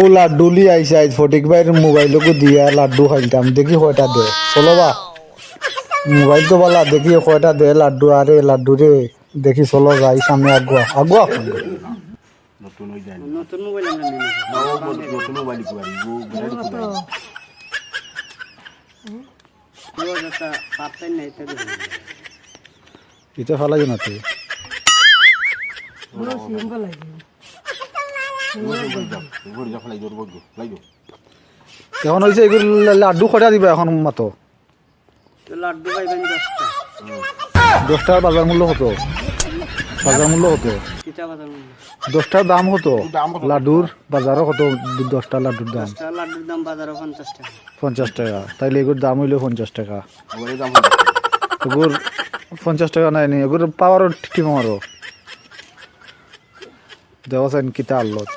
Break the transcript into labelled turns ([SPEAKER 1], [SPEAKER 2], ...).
[SPEAKER 1] ও লাড্ডু লি আইসে আইস ফটিক ভাইয়ের মোবাইলকে দিয়া লাড্ডু খাইতাম দেখি কয়টা দে চলো বা মোবাইল তো বলা দেখি কয়টা দে লাড্ডু আরে লাড্ডু রে দেখি চলো যাই সামনে আগুয়া আগুয়া
[SPEAKER 2] নতুন হয়ে যায়
[SPEAKER 3] নতুন মোবাইল আমরা নিয়ে নেব
[SPEAKER 2] নতুন মোবাইল কুয়ারি গো বেড়াই কুয়ারি
[SPEAKER 3] ও যেটা পারতেন না এটা দেবেন
[SPEAKER 1] এটা ফালাই না তুই
[SPEAKER 4] বড় সিম্বল লাগে
[SPEAKER 2] গড়ি যা ফলাই দৌড় বগো ফলাই দো
[SPEAKER 1] এখন হয়েছে এগুলো লাড্ডু কয়টা দিবা এখন মাতো
[SPEAKER 3] তো লাড্ডু পাইবেন 10টা
[SPEAKER 1] 10টার বাজার মূল্য কত বাজার মূল্য কত
[SPEAKER 3] কিটা বাজার মূল্য
[SPEAKER 1] 10টার দাম কত লাড্ডুর বাজারও কত 10টা লাড্ডুর দাম
[SPEAKER 3] 10টা লাড্ডুর দাম বাজারে 50 টাকা
[SPEAKER 1] 50 টাকা তাইলে এগুলোর দাম হইলো 50 টাকা
[SPEAKER 2] ওরে দাম
[SPEAKER 1] এগুর 50 টাকা নাই নি এগুর পাওয়ারও ঠিক মারো দেওয়া চাইন কিতা আল্লত